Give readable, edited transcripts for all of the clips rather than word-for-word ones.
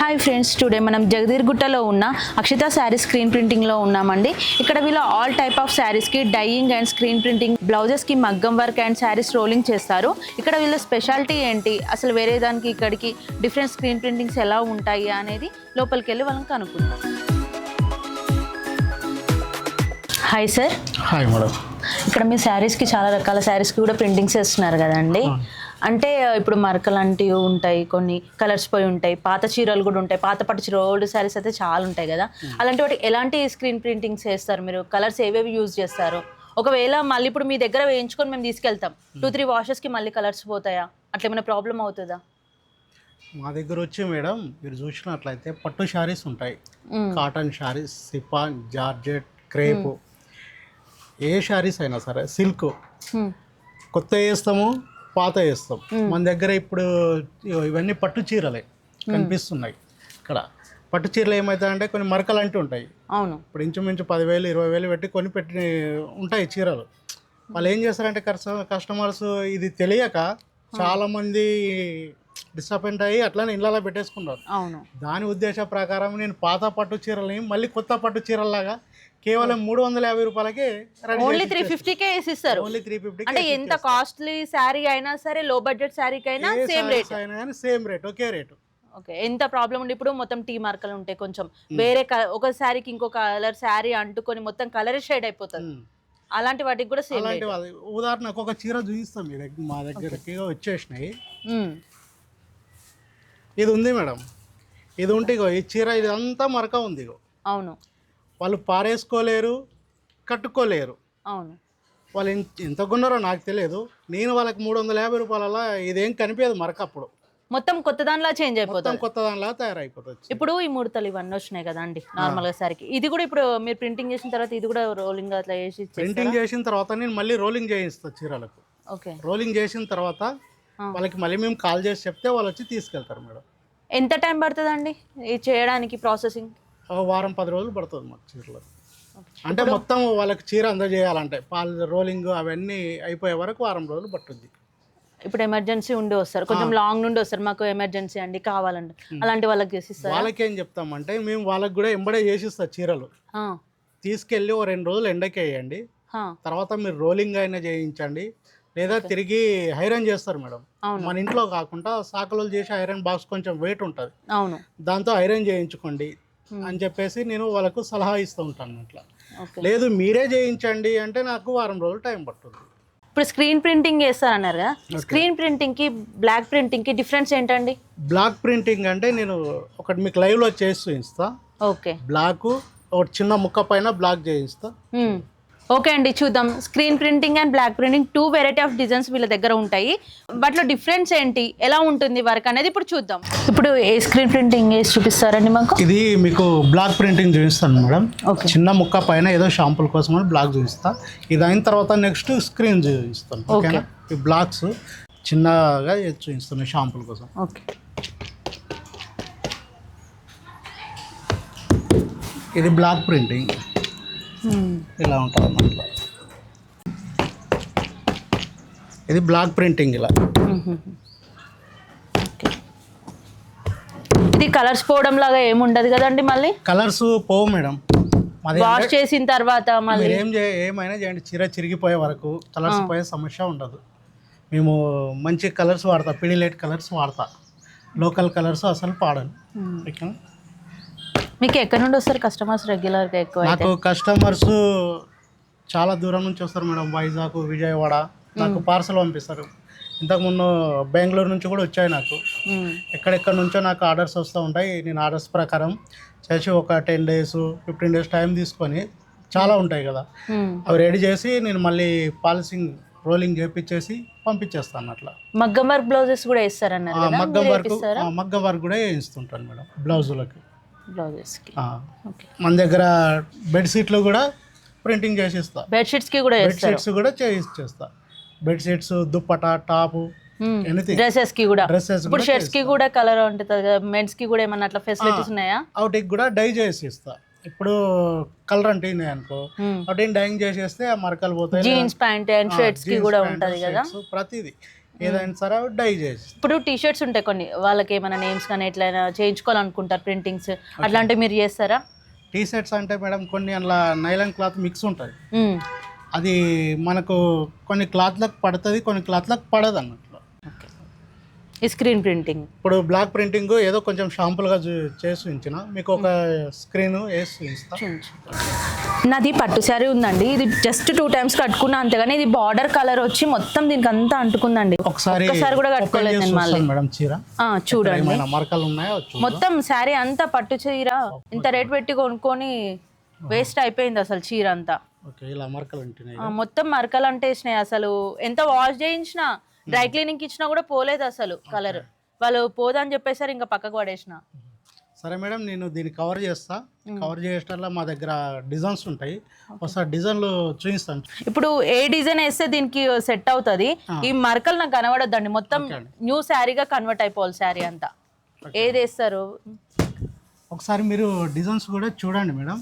Hi friends, today మనం జగదీర్గుట్టలో ఉన్న Akshita sari screen ప్రింటింగ్లో ఉన్నామండి. ఇక్కడ వీళ్ళు ఆల్ టైప్ ఆఫ్ శారీస్కి డైయింగ్ అండ్ స్క్రీన్ ప్రింటింగ్, బ్లౌజెస్కి మగ్గం వర్క్ అండ్ శారీస్ రోలింగ్ చేస్తారు. ఇక్కడ వీళ్ళ స్పెషాలిటీ ఏంటి, అసలు వేరే దానికి ఇక్కడికి డిఫరెంట్ స్క్రీన్ ప్రింటింగ్స్ ఎలా ఉంటాయి అనేది లోపలికి వెళ్ళి వాళ్ళని కనుక్కుంటాం. Hi sir. Hi madam. ఇక్కడ మీ శారీస్కి చాలా రకాల శారీస్కి కూడా ప్రింటింగ్స్ వేస్తున్నారు కదండి. అంటే ఇప్పుడు మరకలు లాంటివి ఉంటాయి, కొన్ని కలర్స్ పోయి ఉంటాయి, పాత చీరలు కూడా ఉంటాయి, పాత పట్టు చీర ఓల్డ్ శారీస్ అయితే చాలా ఉంటాయి కదా. అలాంటి వాటి ఎలాంటి స్క్రీన్ ప్రింటింగ్స్ చేస్తారు మీరు? కలర్స్ ఏవేవి యూజ్ చేస్తారు? ఒకవేళ మళ్ళీ ఇప్పుడు మీ దగ్గర వేయించుకొని మేము తీసుకెళ్తాం, 2-3 వాషెస్కి మళ్ళీ కలర్స్ పోతాయా? అట్లా ఏమైనా ప్రాబ్లం అవుతుందా? మా దగ్గర వచ్చి మేడం మీరు చూసినట్లయితే పట్టు శారీస్ ఉంటాయి, cotton saris, chiffon, georgette, crepe, ఏ శారీస్ అయినా సరే, సిల్క్ కొత్త వేస్తాము, పాత వేస్తాం. మన దగ్గర ఇప్పుడు ఇవన్నీ పట్టు చీరలే కనిపిస్తున్నాయి. ఇక్కడ పట్టు చీరలు ఏమవుతాయంటే కొన్ని మరకలు అంటూ ఉంటాయి. అవును, ఇప్పుడు ఇంచుమించు 10,000-20,000 పెట్టి పెట్టి ఉంటాయి చీరలు. వాళ్ళు ఏం చేస్తారంటే కస్టమర్స్ ఇది తెలియక చాలామంది డిసప్పాయింట్ అయ్యి అట్లానే ఇళ్ళలో పెట్టేసుకున్నారు. అవును, దాని ఉద్దేశ ప్రకారం నేను పాత పట్టు చీరలని మళ్ళీ కొత్త పట్టు చీరల్లాగా కేవలం 350 రూపాయలకే, ఓన్లీ 350కే వేసిస్తారు. ఓన్లీ 350. అంటే ఎంత కాస్ట్లీ శారీ అయినా సరే, లో బడ్జెట్ శారీకి అయినా సేమ్ రేట్, సేమ్ రేట్, ఒకే రేటు. ఓకే. ఎంత ప్రాబ్లం ఉండి ఇప్పుడు మొత్తం టీ మార్కలు ఉంటాయి, కొంచెం వేరే ఒక శారీకి ఇంకో కలర్ శారీ అంటుకొని మొత్తం కలర్ షేడ్ అయిపోతుంది. అలాంటి వాటికి కూడా సేమ్. అలాంటి ఉదాహరణకు ఒక చీర చూపిస్తాం మీ దగ్గర, మా దగ్గరకి వచ్చేసినాయి. ఇది ఉంది మేడం, ఇది ఉంటే ఇగో ఈ చీర ఇది అంతా మరక ఉంది. ఇగో అవును, వాళ్ళు పారేసుకోలేరు, కట్టుకోలేరు. అవును, వాళ్ళు ఎంత కొన్నారో నాకు తెలియదు. నేను వాళ్ళకి 350 రూపాయల ఇదేం కనిపించదు మరక. అప్పుడు మొత్తం కొత్త దానిలా చేంజ్ అయిపోతుంది, కొత్త దానిలా తయారైపోతుంది. ఇప్పుడు ఈ ముడతలు ఇవన్నీ వచ్చినాయి కదా అండి నార్మల్ గా సారికి. ఇది కూడా ఇప్పుడు మీరు ప్రింటింగ్ చేసిన తర్వాత ఇది కూడా రోలింగ్ అట్లా చేసి ప్రింటింగ్ చేసిన తర్వాత నేను మళ్ళీ రోలింగ్ చేయిస్తా చీరలకు. ఓకే, రోలింగ్ చేసిన తర్వాత వాళ్ళకి మళ్ళీ మేము కాల్ చేసి చెప్తే వాళ్ళు వచ్చి తీసుకెళ్తారు మేడం. ఎంత టైం పడుతుంది అండి ఇది చేయడానికి? ప్రాసెసింగ్ వారం 10 రోజులు పడుతుంది మాకు చీరలు. అంటే మొత్తం వాళ్ళకి చీర అందజేయాలంటే పాలు రోలింగ్ అవన్నీ అయిపోయే వరకు వారం రోజులు పట్టుద్ది. ఇప్పుడు ఎమర్జెన్సీ ఉండి వస్తారు, కొంచెం లాంగ్ నుండి వస్తారు, మాకు ఎమర్జెన్సీ అండి కావాలండి, అలాంటి వాళ్ళకి చేసిస్తారు. వాళ్ళకి ఏం చెప్తామంటే మేము వాళ్ళకి కూడా ఎంబడే చేసిస్తాం చీరలు. తీసుకెళ్ళి 2 రోజులు ఎండకి వేయండి, తర్వాత మీరు రోలింగ్ అయినా చేయించండి, లేదా తిరిగి ఐరన్ చేస్తారు మేడం. మన ఇంట్లో కాకుండా సాకలో చేసి ఐరన్ బాక్స్ కొంచెం వెయిట్ ఉంటుంది, అవును, దాంతో ఐరన్ చేయించుకోండి అని చెప్పేసి నేను వాళ్ళకు సలహా ఇస్తూ ఉంటాను. అట్లా లేదు మీరే చేయించండి అంటే నాకు వారం రోజులు టైం పడుతుంది. ఇప్పుడు స్క్రీన్ ప్రింటింగ్ చేస్తారన్నారు కదా, స్క్రీన్ ప్రింటింగ్ కి బ్లాక్ ప్రింటింగ్ కి డిఫరెన్స్ ఏంటండి? బ్లాక్ ప్రింటింగ్ అంటే నేను ఒకటి మీకు లైవ్ లో చేసి చూపిస్తా. ఓకే, బ్లాక్ ఒక చిన్న ముక్క పైన బ్లాక్ చేయిస్తా. ఓకే అండి, చూద్దాం. Screen printing and block printing 2 variety of designs వీళ్ళ దగ్గర ఉంటాయి. వాటిలో డిఫరెన్స్ ఏంటి, ఎలా ఉంటుంది వర్క్ అనేది ఇప్పుడు చూద్దాం. ఇప్పుడు ఏ స్క్రీన్ ప్రింటింగ్ వేసి చూపిస్తారండి మాకు? ఇది మీకు బ్లాక్ ప్రింటింగ్ చూపిస్తాను మేడం. చిన్న ముక్క పైన ఏదో షాంపుల్ కోసం బ్లాక్ చూపిస్తా. ఇది అయిన తర్వాత నెక్స్ట్ స్క్రీన్ చూపిస్తాను. ఓకేనా? ఈ బ్లాక్స్ చిన్నగా చూపిస్తాను షాంపుల్ కోసం. ఓకే, ఇది బ్లాక్ ప్రింటింగ్ ఇలా ఉంటుంది అన్నమాట. ఇది బ్లాక్ ప్రింటింగ్ ఇలా. ఇది కలర్స్ పోవడం లాగా ఏముండదు కదండి? మళ్ళీ కలర్స్ పోవు మేడం. వాష్ చేసిన తర్వాత మళ్ళీ ఏమైనా చేయండి, చీర చిరిగిపోయే వరకు కలర్స్ పోయే సమస్య ఉండదు. మేము మంచి కలర్స్ వాడతా, పిడిలైట్ కలర్స్ వాడతా, లోకల్ కలర్స్ అసలు పాడను. ఓకేనా? మీకు ఎక్కడి నుండి వస్తారు కస్టమర్స్ రెగ్యులర్గా? ఎక్కువ నాకు కస్టమర్స్ చాలా దూరం నుంచి వస్తారు మేడం. వైజాగ్, విజయవాడ నాకు పార్సల్ పంపిస్తారు. ఇంతకుముందు బెంగళూరు నుంచి కూడా వచ్చాయి నాకు. ఎక్కడెక్కడ నుంచో నాకు ఆర్డర్స్ వస్తూ ఉంటాయి. నేను ఆర్డర్స్ ప్రకారం చేసి ఒక 10 days 15 days టైం తీసుకొని, చాలా ఉంటాయి కదా అవి రెడీ చేసి నేను మళ్ళీ పాలిసింగ్ రోలింగ్ చేపించేసి పంపించేస్తాను. అట్లా మగ్గం వర్క్ బ్లౌజెస్ కూడా వేస్తారన్నారు. మగ్గం వర్క్ కూడా వేయిస్తుంటాను మేడం బ్లౌజులకి. మన దగ్గర బెడ్షీట్లు కూడా ప్రింటింగ్ చేసిస్తా. బెడ్షీట్స్ కూడా చేయిస్తా. బెడ్షీట్స్, దుప్పటా, టాపు, డ్రెస్సెస్ కి కూడా. ఇప్పుడు షర్ట్స్ కి కూడా కలర్ ఉంటుంది కదా, మెన్స్ కి కూడా ఏమన్నా అట్లా ఫెసిలిటీస్ ఉన్నాయా? వాటికి కూడా డై చేసి ఇస్తా. ఇప్పుడు కలర్ అంటే అనుకో, వాటిని డైయింగ్ చేసేస్తే ఆ మరకలు పోతాయి. జీన్స్ ప్యాంట్ అండ్ షర్ట్స్ కి కూడా ఉంటది కదా, ప్రతిదీ ఏదైనా సరే డై చేసి. ఇప్పుడు టీ షర్ట్స్ ఉంటాయి కొన్ని, వాళ్ళకి ఏమైనా నేమ్స్ కానీ ఎట్లయినా చేయించుకోవాలనుకుంటారు ప్రింటింగ్స్, అట్లాంటివి మీరు చేస్తారా? టీ షర్ట్స్ అంటే మేడం కొన్ని అందులో నైలాన్ క్లాత్ మిక్స్ ఉంటుంది, అది మనకు కొన్ని క్లాత్లకు పడుతుంది, కొన్ని క్లాత్లకు పడదు అన్నట్లు. ఈ స్క్రీన్ ప్రింటింగ్ ఇప్పుడు బ్లాక్ ప్రింటింగ్ ఏదో కొంచెం షాంపుల్గా చేసి ఉంచిన మీకు ఒక స్క్రీన్ వేసి ఇస్తా. నాది పట్టు శారీ ఉందండి, ఇది జస్ట్ 2 times కట్టుకున్నా అంతేగాని ఇది బార్డర్ కలర్ వచ్చి మొత్తం దీనికి అంతా అంటుకుందండి. ఒకసారి కూడా కట్టుకోలేదు నేను మళ్ళీ. మేడం చీర చూడండి మరకలు ఉన్నాయో మొత్తం శారీ అంతా పట్టు చీర, ఇంత రేట్ పెట్టి కొనుక్కొని వేస్ట్ అయిపోయింది అసలు చీర అంతా. ఇలా మరకలు ఉంటున్నాయి, మొత్తం మరకలు అంటేసినాయి. అసలు ఎంత వాష్ చేయించినా డ్రై క్లీనింగ్ ఇచ్చినా కూడా పోలేదు అసలు కలర్. వాళ్ళు పోదని చెప్పేసరి ఇంకా పక్కకు పడేసిన. సరే మేడం, నేను దీన్ని కవర్ చేస్తా. కవర్ చేసేటల్లా మా దగ్గర డిజైన్స్ ఉంటాయి, ఒకసారి డిజైన్లు చూపిస్తాను. ఇప్పుడు ఏ డిజైన్ వేస్తే దీనికి సెట్ అవుతుంది, ఈ మరకలు నాకు కనబడొద్దండి, మొత్తం న్యూ శారీగా కన్వర్ట్ అయిపోవాలి శారీ అంతా. ఏది వేస్తారు ఒకసారి మీరు డిజైన్స్ కూడా చూడండి మేడం,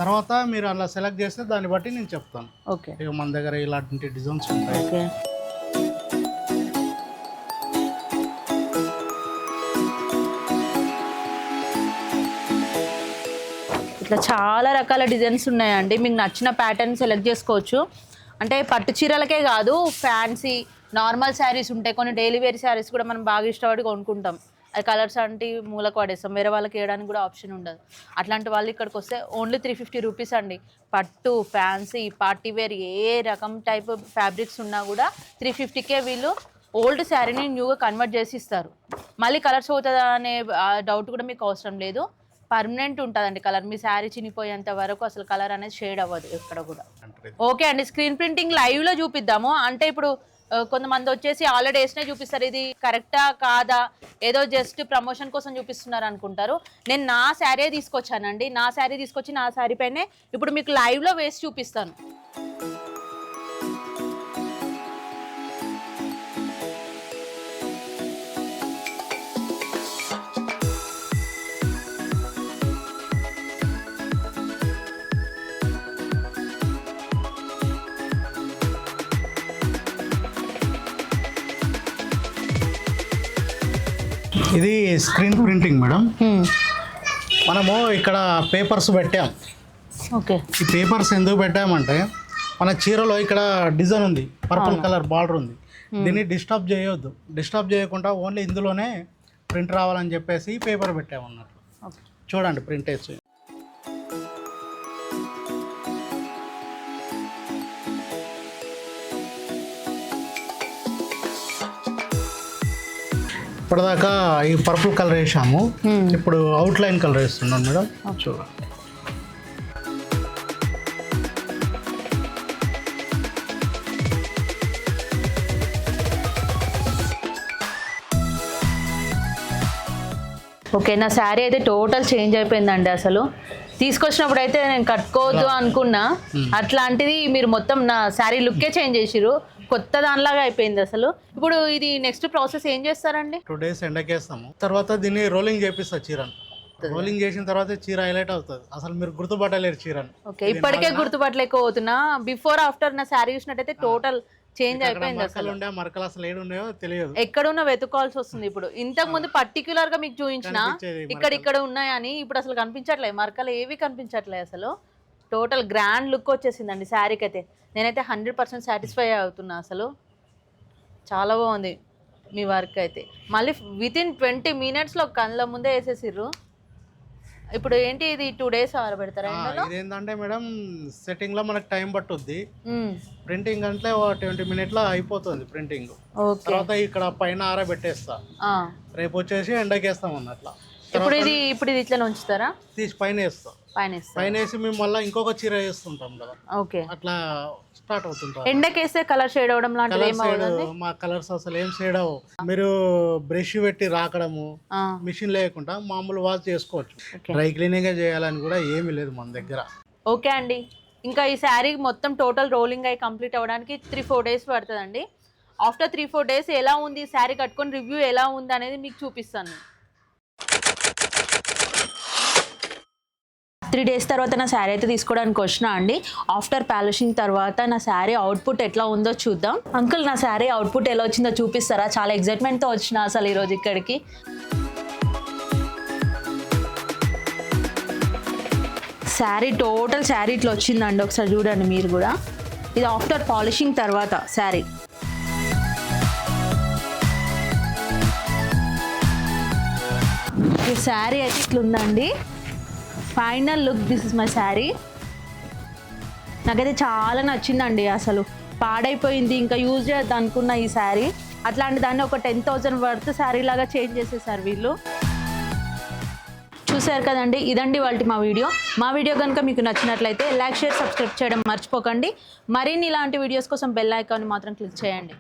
తర్వాత మీరు అలా సెలెక్ట్ చేస్తే దాన్ని బట్టి నేను చెప్తాను. ఓకే, ఇక మన దగ్గర ఇలాంటి డిజైన్స్ ఉంటాయి. ఓకే, ఇట్లా చాలా రకాల డిజైన్స్ ఉన్నాయండి. మీకు నచ్చిన ప్యాటర్న్ సెలెక్ట్ చేసుకోవచ్చు. అంటే పట్టు చీరలకే కాదు, ఫ్యాన్సీ నార్మల్ శారీస్ ఉంటాయి, కొన్ని డైలీ వేర్ శారీస్ కూడా మనం బాగా ఇష్టపడి కొనుక్కుంటాం. అది కలర్స్ అంటే మూలకు పడేస్తాం, వేరే వాళ్ళకి వేయడానికి కూడా ఆప్షన్ ఉండదు. అట్లాంటి వాళ్ళు ఇక్కడికి వస్తే ఓన్లీ 350 రూపీస్ అండి. పట్టు, ఫ్యాన్సీ, పార్టీ వేర్ ఏ రకం టైప్ ఫ్యాబ్రిక్స్ ఉన్నా కూడా 350కే వీళ్ళు ఓల్డ్ శారీని న్యూగా కన్వర్ట్ చేసి ఇస్తారు. మళ్ళీ కలర్స్ అవుతుందా అనే డౌట్ కూడా మీకు అవసరం లేదు, పర్మనెంట్ ఉంటుందండి కలర్. మీ శారీ చినిపోయేంత వరకు అసలు కలర్ అనేది షేడ్ అవ్వదు ఎక్కడ కూడా. ఓకే అండి, స్క్రీన్ ప్రింటింగ్ లైవ్లో చూపిద్దాము. అంటే ఇప్పుడు కొంతమంది వచ్చేసి ఆల్రెడీ వేసినా చూపిస్తారు, ఇది కరెక్టా కాదా, ఏదో జస్ట్ ప్రమోషన్ కోసం చూపిస్తున్నారు అనుకుంటారు. నేను నా శారీ తీసుకొచ్చానండి, నా శారీ తీసుకొచ్చి నా శారీ పైనే ఇప్పుడు మీకు లైవ్లో వేసి చూపిస్తాను. ఇది స్క్రీన్ ప్రింటింగ్ మేడం. మనము ఇక్కడ పేపర్స్ పెట్టాం. ఓకే, ఈ పేపర్స్ ఎందుకు పెట్టామంటే మన చీరలో ఇక్కడ డిజైన్ ఉంది, పర్పుల్ కలర్ బార్డర్ ఉంది, దీన్ని డిస్టర్బ్ చేయొద్దు. డిస్టర్బ్ చేయకుండా ఓన్లీ ఇందులోనే ప్రింట్ రావాలని చెప్పేసి పేపర్ పెట్టామన్నట్లు. చూడండి ప్రింట్ వేసి. ఇప్పటిదాకా ఈ పర్పుల్ కలర్ వేసాము, ఇప్పుడు అవుట్లైన్ కలర్ వేస్తున్నాం మేడం. చూడండి, ఓకే, నా శారీ అయితే టోటల్ చేంజ్ అయిపోయిందండి. అసలు తీసుకొచ్చినప్పుడు అయితే నేను కట్టుకోవద్దు అనుకున్నా, అట్లాంటిది మీరు మొత్తం నా శారీ లుక్కే చేంజ్ చేసిరు, కొత్త దానిలాగా అయిపోయింది అసలు. ఇప్పుడు ఇది నెక్స్ట్ ప్రాసెస్ ఏం చేస్తారండి? 2 days ఎండకేస్తాము, తర్వాత దీన్ని రోలింగ్ చేపిస్తా. చీరను రోలింగ్ చేసిన తర్వాత చీర హైలైట్ అవుతుంది, అసలు మీరు గుర్తుపట్టలేరు చీరను. ఓకే, ఇప్పటికే గుర్తుపట్టలేకపోతున్నా, బిఫోర్ ఆఫ్టర్ నా శారీ చూసినట్టయితే టోటల్ చేంజ్ అయిపోయింది. అసలు మరకలు అసలు ఏడున్నాయో తెలియదు, ఎక్కడున్నా వెతుకోవాల్సి వస్తుంది. ఇప్పుడు ఇంతకు ముందు పర్టికులర్ గా మీకు చూపించిన ఇక్కడ ఉన్నాయని, ఇప్పుడు అసలు కనిపించట్లేదు, మరకలు ఏవి కనిపించట్లేదు అసలు. టోటల్ గ్రాండ్ లుక్ వచ్చేసిందండి శారీకి అయితే. నేనైతే 100% సాటిస్ఫై అవుతున్నా, అసలు చాలా బాగుంది మీ వర్క్ అయితే. మళ్ళీ వితిన్ 20 minutesలో కళ్ళ ముందే వేసేసిర్రు. ఇప్పుడు ఏంటి ఇది 2 days ఆరబెడతారా? ఇదేంటంటే మేడం సెట్టింగ్ లో మనకు టైం పట్టుద్ది, ప్రింటింగ్ అంటే 20 minutes లో అయిపోతుంది ప్రింటింగ్. తర్వాత ఇక్కడ పైన ఆరబెట్టేస్తా, రేపు వచ్చేసి ఎండకేస్తాం అన్నట్లా. ఇప్పుడు ఇది ఇట్లా ఉంచుతారా? తీసి పైన వేస్తాం, పైన వేసి మేము మళ్ళీ ఇంకొక చీర వేస్తుంటాం కదా. ఓకే, అట్లా స్టార్ట్ అవుతుంటాం. ఎండకేస్తే కలర్ షేడ్ అవడం లాంటిది మా కలర్స్ అసలు ఏం షేడ్ అవ్వవు. మీరు బ్రష్ పెట్టి రాకడము, మిషన్ లేకుండా మామూలు వాష్ చేసుకోవచ్చు. డ్రై క్లీనింగ్ చేయాలని కూడా ఏమీ లేదు మన దగ్గర. ఓకే అండి, ఇంకా ఈ శారీ మొత్తం టోటల్ రోలింగ్ అయి కంప్లీట్ అవ్వడానికి 3-4 days పడుతుందండి. ఆఫ్టర్ 3-4 days ఎలా ఉంది శారీ కట్టుకొని రివ్యూ ఎలా ఉంది అనేది మీకు చూపిస్తాను. 3 days తర్వాత నా శారీ అయితే తీసుకోవడానికి వచ్చినా అండి. ఆఫ్టర్ పాలిషింగ్ తర్వాత నా శారీ అవుట్పుట్ ఎట్లా ఉందో చూద్దాం. అంకుల్ నా శారీ అవుట్పుట్ ఎలా వచ్చిందో చూపిస్తారా? చాలా ఎగ్జైట్మెంట్తో వచ్చిన అసలు ఈరోజు ఇక్కడికి. టోటల్ శారీ ఇట్లా వచ్చిందండి, ఒకసారి చూడండి మీరు కూడా. ఇది ఆఫ్టర్ పాలిషింగ్ తర్వాత శారీ. ఈ శారీ అయితే ఇట్లుందండి. Final look, this is my sari. నాకైతే చాలా నచ్చిందండి. అసలు పాడైపోయింది, ఇంకా యూజ్ చేయొద్దు అనుకున్న ఈ శారీ, అట్లాంటి దాన్ని ఒక 10,000 వర్త్ శారీ లాగా చేంజ్ చేసేసారు వీళ్ళు. చూసారు కదండి, ఇదండి వాళ్ళకి మా వీడియో కనుక మీకు నచ్చినట్లయితే లైక్, షేర్, సబ్స్క్రైబ్ చేయడం మర్చిపోకండి. మరిన్ని ఇలాంటి వీడియోస్ కోసం బెల్ ఐకాన్ మాత్రం క్లిక్ చేయండి.